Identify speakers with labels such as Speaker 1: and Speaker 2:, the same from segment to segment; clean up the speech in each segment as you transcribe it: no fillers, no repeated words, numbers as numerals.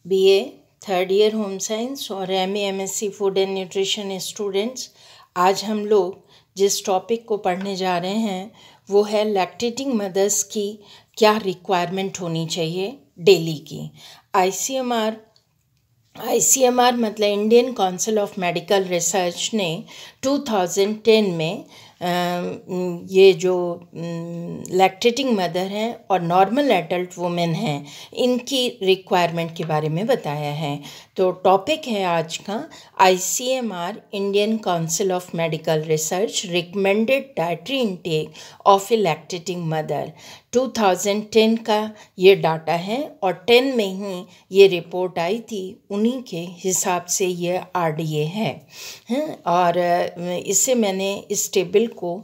Speaker 1: BA third year home science और MA MSc food and nutrition students, आज हम लोग जिस टॉपिक को पढ़ने जा रहे हैं वो है लैक्टेटिंग मदर्स की क्या रिक्वायरमेंट होनी चाहिए डेली की। आईसीएमआर मतलब Indian council of medical research ने 2010 में ये जो लैक्टेटिंग मदर हैं और नॉर्मल एडल्ट वुमेन हैं इनकी रिक्वायरमेंट के बारे में बताया है। तो टॉपिक है आज का ICMR Indian council of medical research recommended dietary intake of A lactating mother. 2010 का ये डाटा है और 10 में ही ये रिपोर्ट आई थी, उन्हीं के हिसाब से ये आरडीए है। और इससे मैंने इस टेबल को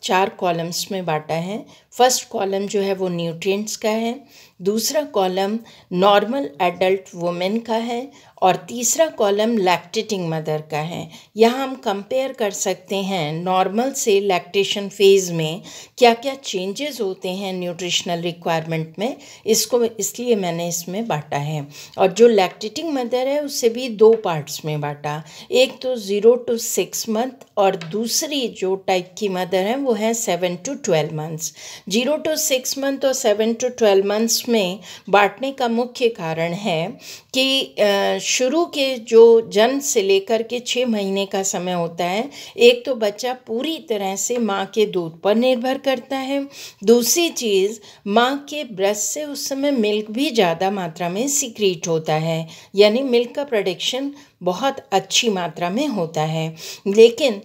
Speaker 1: 4 कॉलम्स में बांटा है। फर्स्ट कॉलम जो है वो न्यूट्रिएंट्स का है, दूसरा कॉलम नॉर्मल एडल्ट वुमेन का है और तीसरा कॉलम लैक्टेटिंग मदर का है। यहाँ हम कंपेयर कर सकते हैं नॉर्मल से लैक्टेशन फेज़ में क्या क्या चेंजेस होते हैं न्यूट्रिशनल रिक्वायरमेंट में, इसको इसलिए मैंने इसमें बांटा है। और जो लैक्टेटिंग मदर है उससे भी 2 पार्ट्स में बांटा, एक तो 0 to 6 मंथ और दूसरी जो टाइप की मदर है वो है 7 to 12 मंथ्स। 0 to 6 मंथ और 7 to 12 मंथ्स में बांटने का मुख्य कारण है कि शुरू के जो जन्म से लेकर के 6 महीने का समय होता है, एक तो बच्चा पूरी तरह से माँ के दूध पर निर्भर करता है, दूसरी चीज़ माँ के ब्रेस्ट से उस समय मिल्क भी ज़्यादा मात्रा में सीक्रेट होता है, यानी मिल्क का प्रोडक्शन बहुत अच्छी मात्रा में होता है। लेकिन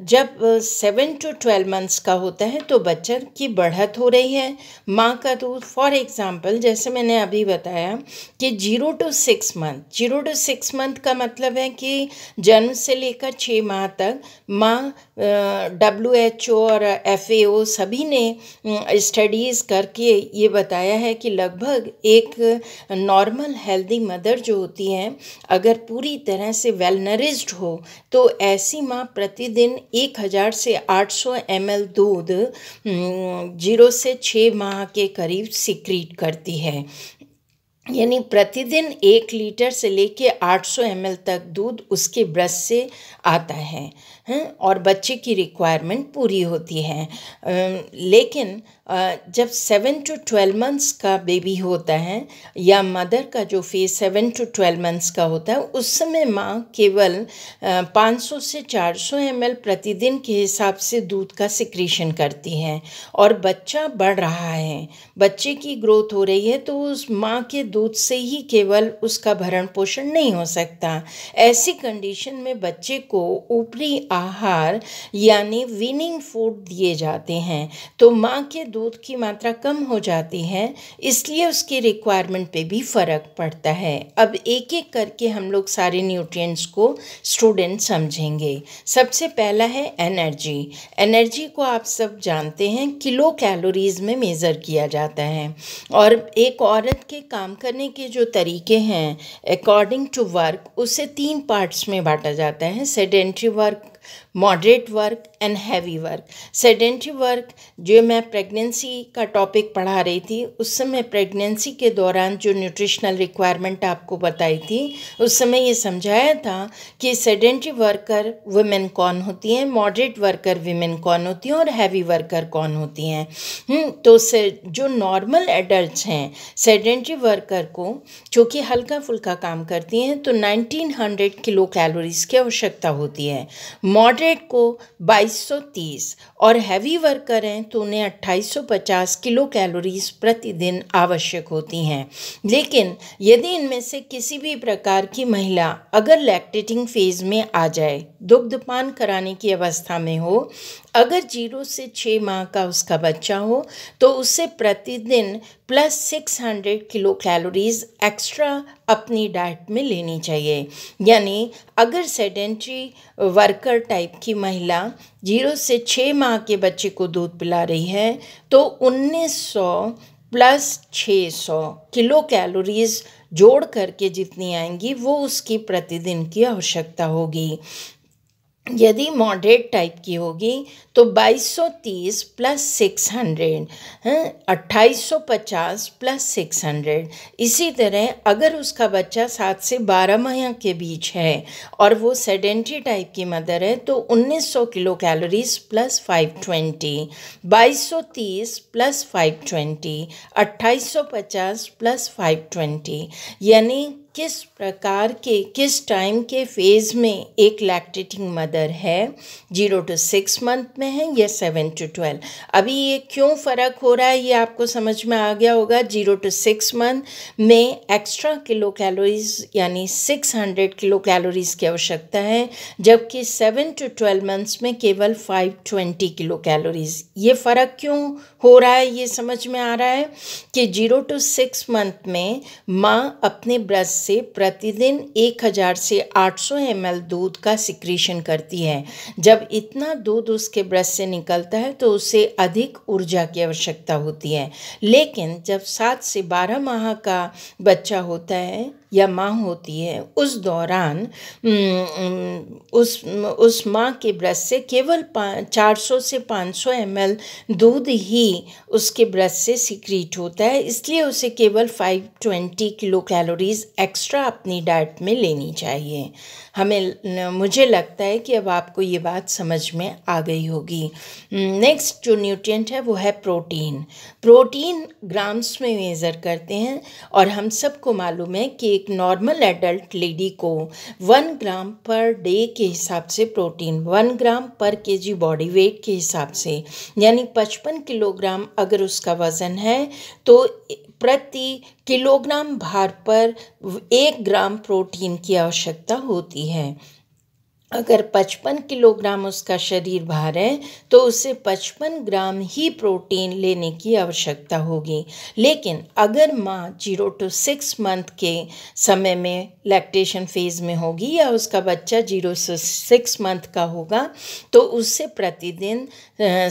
Speaker 1: जब 7 to 12 मंथ्स का होता है तो बच्चे की बढ़त हो रही है, माँ का दूध फॉर एग्ज़ाम्पल जैसे मैंने अभी बताया कि 0 to 6 मंथ का मतलब है कि जन्म से लेकर 6 माह तक माँ WHO और FAO सभी ने स्टडीज़ करके ये बताया है कि लगभग एक नॉर्मल हेल्दी मदर जो होती है अगर पूरी तरह से वेल नरिश्ड हो तो ऐसी माँ प्रतिदिन 1000 से 800 ml दूध 0 से 6 माह के करीब सीक्रेट करती है, यानी प्रतिदिन 1 लीटर से लेके 800 ml तक दूध उसके ब्रेस्ट से आता है और बच्चे की रिक्वायरमेंट पूरी होती है। लेकिन जब 7 to 12 मंथ्स का बेबी होता है या मदर का जो फेज़ 7 to 12 मंथ्स का होता है उस समय माँ केवल 500 से 400 ml प्रतिदिन के हिसाब से दूध का सिक्रीशन करती है और बच्चा बढ़ रहा है, बच्चे की ग्रोथ हो रही है, तो उस माँ के दूध से ही केवल उसका भरण पोषण नहीं हो सकता। ऐसी कंडीशन में बच्चे को ऊपरी आहार यानी वीनिंग फूड दिए जाते हैं, तो माँ के दूध की मात्रा कम हो जाती है, इसलिए उसकी रिक्वायरमेंट पे भी फ़र्क पड़ता है। अब एक एक करके हम लोग सारे न्यूट्रिएंट्स को स्टूडेंट समझेंगे। सबसे पहला है एनर्जी। एनर्जी को आप सब जानते हैं किलो कैलोरीज में मेज़र किया जाता है और एक औरत के काम करने के जो तरीके हैं अकॉर्डिंग टू वर्क उसे 3 पार्ट्स में बांटा जाता है, sedentary work, moderate work and heavy work. Sedentary work जो मैं प्रेगनेंसी का टॉपिक पढ़ा रही थी उस समय प्रेगनेंसी के दौरान जो न्यूट्रिशनल रिक्वायरमेंट आपको बताई थी उस समय ये समझाया था कि सेडेंट्री वर्कर वुमेन कौन होती हैं, मॉडरेट वर्कर वुमेन कौन होती हैं और हैवी वर्कर कौन होती हैं। तो जो नॉर्मल एडल्ट्स हैं सेडेंट्री वर्कर को चूँकि हल्का फुल्का काम करती हैं तो 1900 किलो कैलोरीज की आवश्यकता होती है, मॉडरेट को 2230 और हैवी वर्कर हैं तो उन्हें 2850 किलो कैलोरीज प्रतिदिन आवश्यक होती हैं। लेकिन यदि इनमें से किसी भी प्रकार की महिला अगर लैक्टेटिंग फेज़ में आ जाए, दुग्धपान कराने की अवस्था में हो, अगर 0 से 6 माह का उसका बच्चा हो तो उसे प्रतिदिन प्लस 600 किलो कैलोरीज एक्स्ट्रा अपनी डाइट में लेनी चाहिए। यानी अगर सेडेंट्री वर्कर टाइप की महिला 0 से 6 माह के बच्चे को दूध पिला रही है तो 1900 प्लस 600 किलो कैलोरीज जोड़ करके जितनी आएंगी वो उसकी प्रतिदिन की आवश्यकता होगी। यदि मॉडरेट टाइप की होगी तो 2230 प्लस 600, 2850 प्लस 600। इसी तरह अगर उसका बच्चा 7 से 12 माह के बीच है और वो सेडेंट्री टाइप की मदर है तो 1900 kilo calories plus 520, 2230 plus 520, 2850 plus 520। यानी किस प्रकार के किस टाइम के फेज़ में एक लैक्टेटिंग मदर है, 0 to 6 मंथ में है या 7 to 12। अभी ये क्यों फ़र्क हो रहा है ये आपको समझ में आ गया होगा। 0 to 6 मंथ में एक्स्ट्रा किलो कैलोरीज यानी 600 किलो कैलोरीज की आवश्यकता है, जबकि 7 to 12 मंथ्स में केवल 520 किलो कैलोरीज। ये फ़र्क क्यों हो रहा है ये समझ में आ रहा है कि 0 to 6 मंथ में माँ अपने ब्रेस्ट से प्रतिदिन 1000 से 800 ml दूध का सिक्रीशन करती है। जब इतना दूध उसके ब्रेस्ट से निकलता है तो उसे अधिक ऊर्जा की आवश्यकता होती है। लेकिन जब 7 से 12 माह का बच्चा होता है या माँ होती है उस दौरान उस माँ के ब्रेस्ट से केवल 400 से 500 ml दूध ही उसके ब्रेस्ट से सिक्रीट होता है, इसलिए उसे केवल 520 किलो कैलोरीज एक्स्ट्रा अपनी डाइट में लेनी चाहिए। मुझे लगता है कि अब आपको ये बात समझ में आ गई होगी। नेक्स्ट जो न्यूट्रिएंट है वो है प्रोटीन। प्रोटीन ग्राम्स में मेज़र करते हैं और हम सबको मालूम है कि एक नॉर्मल एडल्ट लेडी को 1 ग्राम पर डे के हिसाब से प्रोटीन, 1 ग्राम पर केजी बॉडी वेट के हिसाब से, यानी 55 किलोग्राम अगर उसका वज़न है तो प्रति किलोग्राम भार पर 1 ग्राम प्रोटीन की आवश्यकता होती है। अगर 55 किलोग्राम उसका शरीर भार है तो उसे 55 ग्राम ही प्रोटीन लेने की आवश्यकता होगी। लेकिन अगर माँ 0 to 6 मंथ के समय में लैक्टेशन फेज़ में होगी या उसका बच्चा 0 से 6 मंथ का होगा तो उससे प्रतिदिन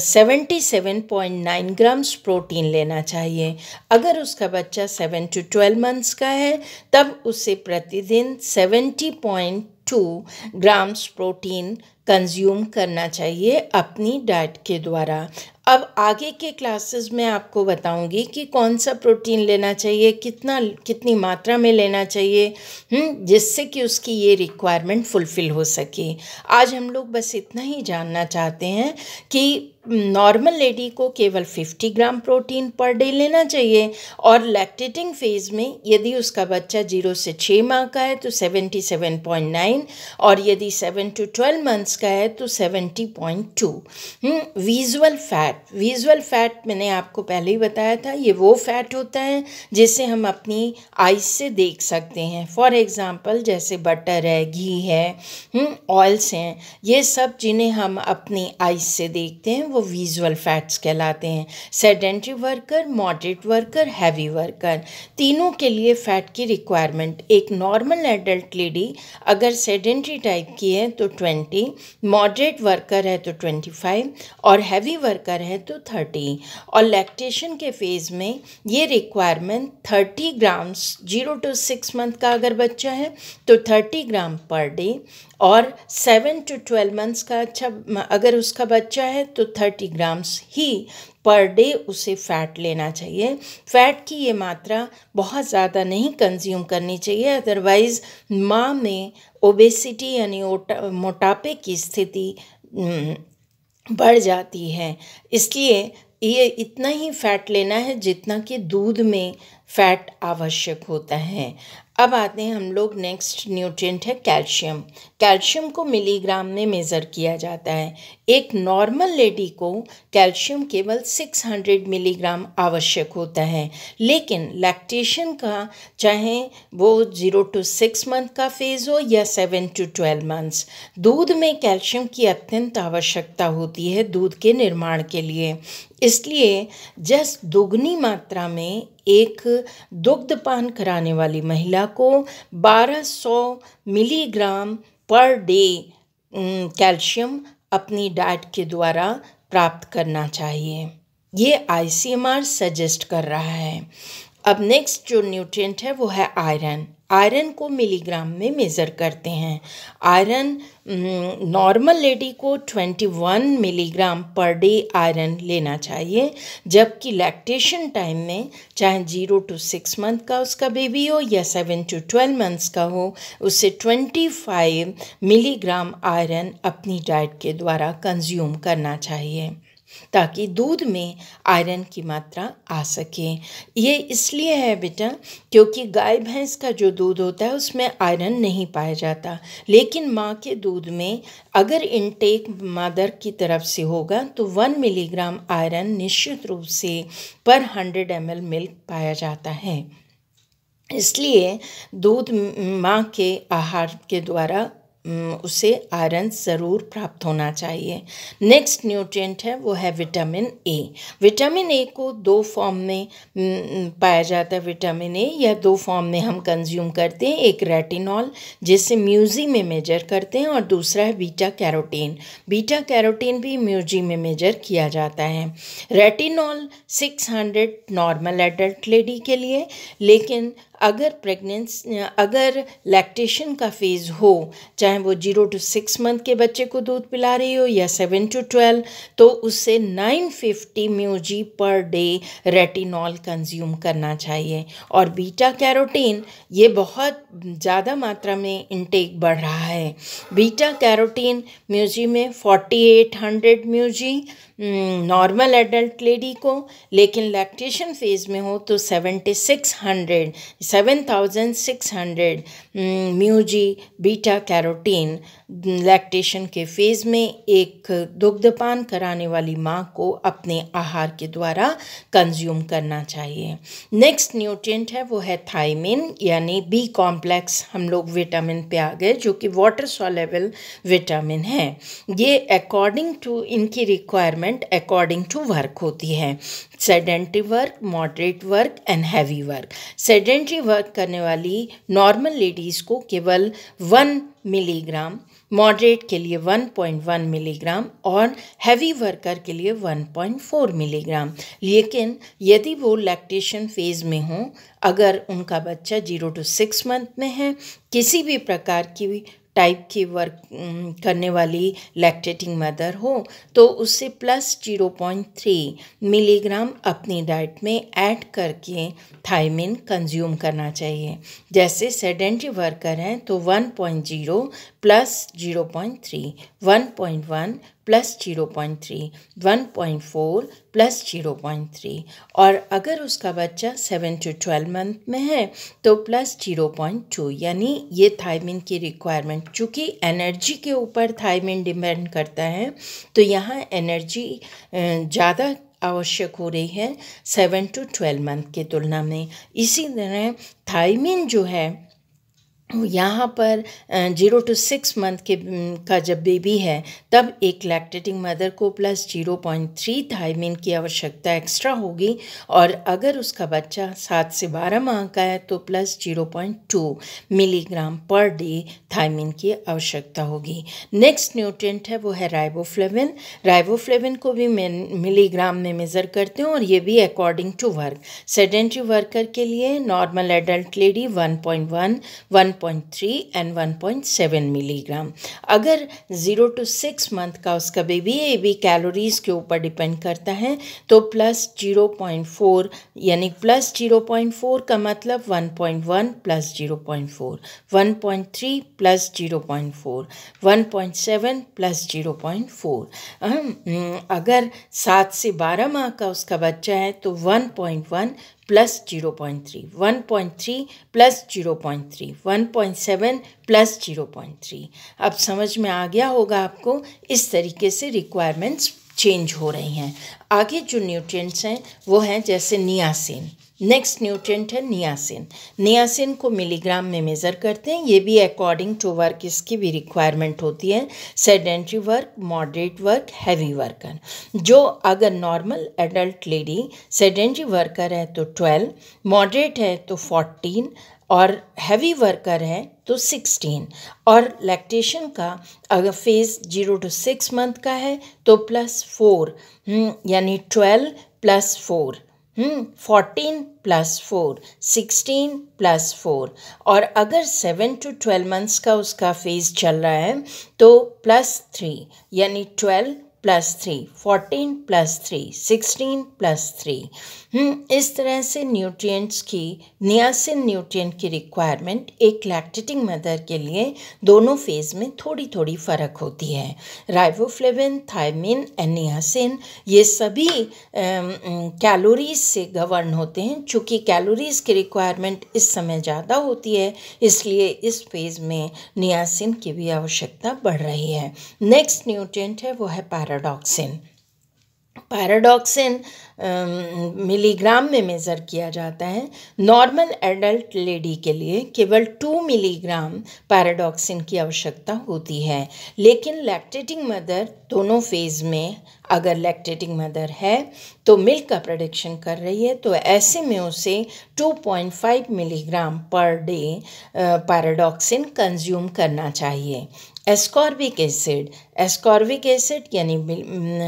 Speaker 1: 77.9 ग्राम्स प्रोटीन लेना चाहिए। अगर उसका बच्चा 7 to 12 मंथ्स का है तब उसे प्रतिदिन 70.2 ग्राम्स प्रोटीन कंज्यूम करना चाहिए अपनी डाइट के द्वारा। अब आगे के क्लासेस में आपको बताऊंगी कि कौन सा प्रोटीन लेना चाहिए, कितनी मात्रा में लेना चाहिए, जिससे कि उसकी ये रिक्वायरमेंट फुलफ़िल हो सके। आज हम लोग बस इतना ही जानना चाहते हैं कि नॉर्मल लेडी को केवल 50 ग्राम प्रोटीन पर डे लेना चाहिए और लैक्टेटिंग फेज़ में यदि उसका बच्चा 0 से 6 माह का है तो 77.9 और यदि 7 to 12 मंथ्स का है तो 70.2। विजुअल फैट मैंने आपको पहले ही बताया था, ये वो फैट होता है जिसे हम अपनी आइज से देख सकते हैं। फॉर एग्ज़ाम्पल जैसे बटर है, घी है, ऑयल्स हैं, ये सब जिन्हें हम अपनी आइज से देखते हैं वो विजुअल फैट्स कहलाते हैं। Sedentary worker, moderate worker, heavy worker, तीनों के लिए फ़ैट की रिक्वायरमेंट। एक नॉर्मल एडल्ट लेडी अगर सेडेंट्री टाइप की है तो 20, मॉडरेट वर्कर है तो 25 और हैवी वर्कर है तो 30। और लैक्टेशन के फेज़ में ये रिक्वायरमेंट 30 ग्राम्स, 0 to 6 मंथ का अगर बच्चा है तो 30 ग्राम पर डे और 7 to 12 मंथ्स का अगर उसका बच्चा है तो 30 ग्राम्स ही पर डे उसे फ़ैट लेना चाहिए। फ़ैट की ये मात्रा बहुत ज़्यादा नहीं कंज्यूम करनी चाहिए, अदरवाइज़ माँ में ओबेसिटी यानी मोटापे की स्थिति बढ़ जाती है। इसलिए ये इतना ही फ़ैट लेना है जितना कि दूध में फ़ैट आवश्यक होता है। अब आते हैं हम लोग नेक्स्ट न्यूट्रिएंट है कैल्शियम। कैल्शियम को मिलीग्राम में मेज़र किया जाता है। एक नॉर्मल लेडी को कैल्शियम केवल 600 मिलीग्राम आवश्यक होता है, लेकिन लैक्टेशन का चाहे वो 0 to 6 मंथ का फेज़ हो या 7 to 12 मंथ्स, दूध में कैल्शियम की अत्यंत आवश्यकता होती है दूध के निर्माण के लिए। इसलिए जस्ट दुगनी मात्रा में एक दुग्धपान कराने वाली महिला को 1200 मिलीग्राम पर डे कैल्शियम अपनी डाइट के द्वारा प्राप्त करना चाहिए। ये ICMR सजेस्ट कर रहा है। अब नेक्स्ट जो न्यूट्रिएंट है वो है आयरन। आयरन को मिलीग्राम में मेज़र करते हैं। आयरन नॉर्मल लेडी को 21 मिलीग्राम पर डे आयरन लेना चाहिए, जबकि लैक्टेशन टाइम में चाहे 0 to 6 मंथ का उसका बेबी हो या 7 to 12 मंथ्स का हो, उसे 25 मिलीग्राम आयरन अपनी डाइट के द्वारा कंज्यूम करना चाहिए ताकि दूध में आयरन की मात्रा आ सके। ये इसलिए है बेटा क्योंकि गाय भैंस का जो दूध होता है उसमें आयरन नहीं पाया जाता, लेकिन माँ के दूध में अगर इनटेक मदर की तरफ से होगा तो 1 मिलीग्राम आयरन निश्चित रूप से पर 100 ml मिल्क पाया जाता है। इसलिए दूध माँ के आहार के द्वारा उसे आयरन ज़रूर प्राप्त होना चाहिए। नेक्स्ट न्यूट्रिएंट है वो है विटामिन ए। विटामिन ए को 2 फॉर्म में पाया जाता है। विटामिन ए या 2 फॉर्म में हम कंज्यूम करते हैं, एक रेटिनॉल जिसे म्यूजी में मेजर करते हैं और दूसरा है बीटा कैरोटीन। बीटा कैरोटीन भी म्यूजी में मेजर किया जाता है। रेटिनॉल 600 नॉर्मल एडल्ट लेडी के लिए, लेकिन अगर लैक्टेशन का फेज़ हो, चाहे वो 0 to 6 मंथ के बच्चे को दूध पिला रही हो या 7 to 12, तो उससे 950 म्यूजी पर डे रेटिनॉल कंज्यूम करना चाहिए। और बीटा कैरोटीन ये बहुत ज़्यादा मात्रा में इनटेक बढ़ रहा है। बीटा कैरोटीन म्यूजी में 4800 म्यूजी नॉर्मल एडल्ट लेडी को, लेकिन लैक्टेशन फेज़ में हो तो 7600 म्यूजी बीटा कैरोटीन लैक्टेशन के फेज़ में एक दुग्धपान कराने वाली माँ को अपने आहार के द्वारा कंज्यूम करना चाहिए। नेक्स्ट न्यूट्रिएंट है वो है थायमिन यानी बी कॉम्प्लेक्स। हम लोग विटामिन पे आ गए जो कि वाटर सॉल्युबल विटामिन है। ये अकॉर्डिंग टू इनकी रिक्वायरमेंट अकॉर्डिंग टू वर्क होती है। Sedentary work, moderate work and heavy work. Sedentary work करने वाली नॉर्मल लेडीज़ को केवल 1 मिलीग्राम, मॉडरेट के लिए 1.1 मिलीग्राम और हैवी वर्कर के लिए 1.4 मिलीग्राम। लेकिन यदि वो लैक्टेशन फेज़ में हो, अगर उनका बच्चा 0 to 6 मंथ में है, किसी भी प्रकार की टाइप की वर्क करने वाली लैक्टेटिंग मदर हो, तो उसे +0.3 मिलीग्राम अपनी डाइट में ऐड करके थायमिन कंज्यूम करना चाहिए। जैसे सेडेंटरी वर्कर हैं तो 1.0 + 0.3, 1.1 + 0.3, 1.4 + 0.3, और अगर उसका बच्चा 7 to 12 मंथ में है तो +0.2। यानी ये थायमिन की रिक्वायरमेंट, चूँकि एनर्जी के ऊपर थायमिन डिपेंड करता है तो यहाँ एनर्जी ज़्यादा आवश्यक हो रही है 7 to 12 मंथ की तुलना में। इसी तरह थायमिन जो है यहाँ पर 0 to 6 मंथ का जब बेबी है तब एक लैक्टेटिंग मदर को +0.3 थायमिन की आवश्यकता एक्स्ट्रा होगी, और अगर उसका बच्चा 7 से 12 माह का है तो +0.2 मिलीग्राम पर डे थायमिन की आवश्यकता होगी। नेक्स्ट न्यूट्रिएंट है वो है राइबोफ्लेविन। राइबोफ्लेविन को भी मिलीग्राम में मेज़र करते हैं और ये भी according to work. Sedentary worker के लिए normal adult lady 1.1, 1.3 and 1.7 milligram. अगर 0 to 6 मंथ का उसका बेबी है, ये भी कैलोरीज़ के ऊपर डिपेंड करता है, तो +0.4, यानी +0.4 का मतलब 1.1 + 0.4, 1.3 + 0.4, 1.7 + 0.4। अगर 7 से 12 माह का उसका बच्चा है तो 1.1 + 0.3, 1.3 + 0.3, 1.7 + 0.3। अब समझ में आ गया होगा आपको, इस तरीके से रिक्वायरमेंट्स चेंज हो रही हैं। आगे जो न्यूट्रिएंट्स हैं वो हैं जैसे नियासिन। नेक्स्ट न्यूट्रिएंट है नियासिन। नियासिन को मिलीग्राम में मेज़र करते हैं। ये भी अकॉर्डिंग टू वर्क इसकी भी रिक्वायरमेंट होती है। Sedentary work, moderate work, heavy worker. जो अगर normal adult lady sedentary worker है तो 12, मॉडरेट है तो 14 और हैवी वर्कर है तो 16, और लैक्टेशन का अगर फेज़ 0 to 6 मंथ का है तो +4, यानी 12 + 4 14+4 16+4, और अगर 7 to 12 मंथ्स का उसका फेज चल रहा है तो +3, यानी 12+3 14+3 16+3। इस तरह से न्यूट्रिएंट्स की, नियासिन न्यूट्रिएंट की रिक्वायरमेंट एक लैक्टेटिंग मदर के लिए दोनों फेज में थोड़ी थोड़ी फ़र्क होती है। राइबोफ्लेविन, थायमिन एंड नियासिन ये सभी कैलोरीज से गवर्न होते हैं। चूँकि कैलोरीज की रिक्वायरमेंट इस समय ज़्यादा होती है, इसलिए इस फेज़ में नियासिन की भी आवश्यकता बढ़ रही है। नेक्स्ट न्यूट्रिएंट है वो है पैराडॉक्सिन। पैराडॉक्सिन मिलीग्राम में मेज़र किया जाता है। नॉर्मल एडल्ट लेडी के लिए केवल 2 मिलीग्राम पैराडॉक्सिन की आवश्यकता होती है, लेकिन लैक्टेटिंग मदर दोनों फेज़ में, अगर लैक्टेटिंग मदर है तो मिल्क का प्रोडक्शन कर रही है, तो ऐसे में उसे 2.5 milligram per day pyridoxine consume करना चाहिए। एस्कॉर्बिक एसिड यानी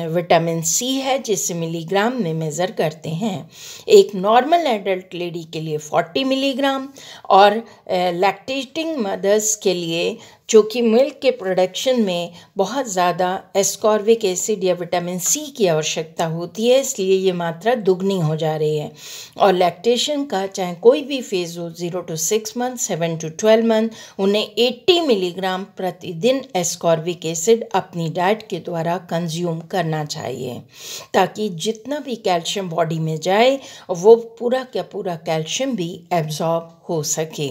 Speaker 1: विटामिन सी है, जिसे मिलीग्राम में मेज़र करते हैं। एक नॉर्मल एडल्ट लेडी के लिए 40 मिलीग्राम, और लैक्टेटिंग मदर्स के लिए चूँकि मिल्क के प्रोडक्शन में बहुत ज़्यादा एस्कॉर्बिक एसिड या विटामिन सी की आवश्यकता होती है, इसलिए ये मात्रा दुगनी हो जा रही है। और लैक्टेशन का चाहे कोई भी फेज़ हो, 0 to 6 मंथ, 7 to 12 मंथ, उन्हें 80 मिलीग्राम प्रतिदिन एस्कॉर्बिक एसिड अपनी डाइट के द्वारा कंज्यूम करना चाहिए, ताकि जितना भी कैल्शियम बॉडी में जाए वो पूरा का पूरा कैल्शियम भी एब्जॉर्ब हो सके।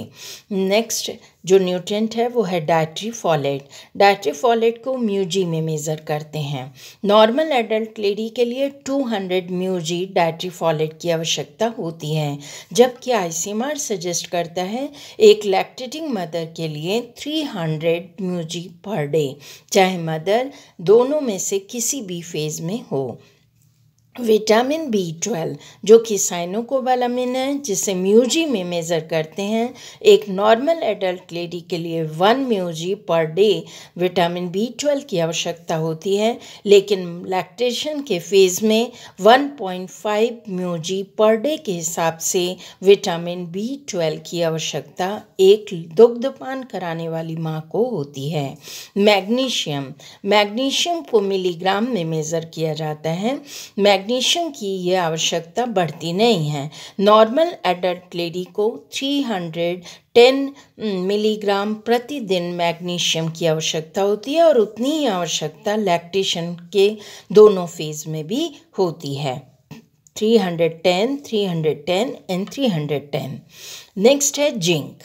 Speaker 1: नेक्स्ट जो न्यूट्रिएंट है वो है डाइटरी फॉलेट। डाइटरी फॉलेट को म्यूजी में मेज़र करते हैं। नॉर्मल एडल्ट लेडी के लिए 200 म्यूजी डाइटरी फॉलेट की आवश्यकता होती है, जबकि आईसीएमआर सजेस्ट करता है एक लैक्टेटिंग मदर के लिए 300 म्यूजी पर डे, चाहे मदर दोनों में से किसी भी फेज़ में हो। विटामिन B12 जो कि साइनोकोबालामिन है, जिसे म्यूजी में मेज़र करते हैं, एक नॉर्मल एडल्ट लेडी के लिए 1 म्यूजी पर डे विटामिन B12 की आवश्यकता होती है, लेकिन लैक्टेशन के फेज़ में 1.5 म्यूजी पर डे के हिसाब से विटामिन B12 की आवश्यकता एक दुग्धपान कराने वाली माँ को होती है। मैग्नीशियम को मिलीग्राम में मेज़र किया जाता है। मैग्नीशियम की ये आवश्यकता बढ़ती नहीं है। नॉर्मल एडल्ट लेडी को 310 मिलीग्राम प्रतिदिन मैग्नीशियम की आवश्यकता होती है, और उतनी ही आवश्यकता लैक्टेशन के दोनों फेज़ में भी होती है। 310 एंड 310। नेक्स्ट है जिंक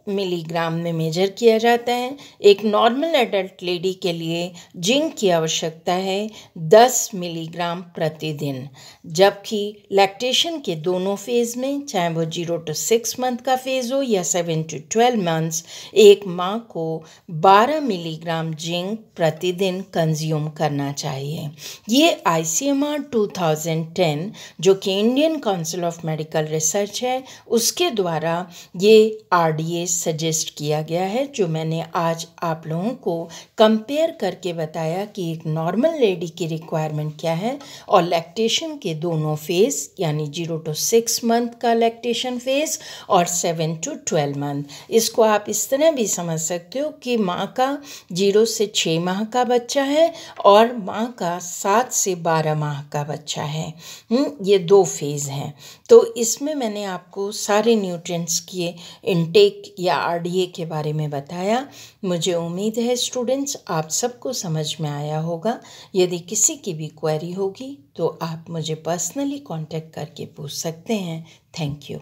Speaker 1: मिलीग्राम में मेजर किया जाता है। एक नॉर्मल एडल्ट लेडी के लिए जिंक की आवश्यकता है 10 मिलीग्राम प्रतिदिन, जबकि लैक्टेशन के दोनों फेज़ में, चाहे वो 0 to 6 मंथ का फेज़ हो या 7 to 12 मंथ्स, एक माँ को 12 मिलीग्राम जिंक प्रतिदिन कंज्यूम करना चाहिए। ये ICMR 2010 जो कि Indian council of medical research है, उसके द्वारा ये RDA सजेस्ट किया गया है, जो मैंने आज आप लोगों को कंपेयर करके बताया कि एक नॉर्मल लेडी की रिक्वायरमेंट क्या है और लैक्टेशन के दोनों फेज़, यानी 0 to 6 मंथ का लैक्टेशन फेज़ और 7 to 12 मंथ। इसको आप इस तरह भी समझ सकते हो कि माँ का 0 से 6 माह का बच्चा है और माँ का 7 से 12 माह का बच्चा है। ये 2 फेज़ हैं। तो इसमें मैंने आपको सारे न्यूट्रिएंट्स के इनटेक या RDA के बारे में बताया। मुझे उम्मीद है स्टूडेंट्स आप सबको समझ में आया होगा। यदि किसी की भी क्वेरी होगी तो आप मुझे पर्सनली कांटेक्ट करके पूछ सकते हैं। Thank you.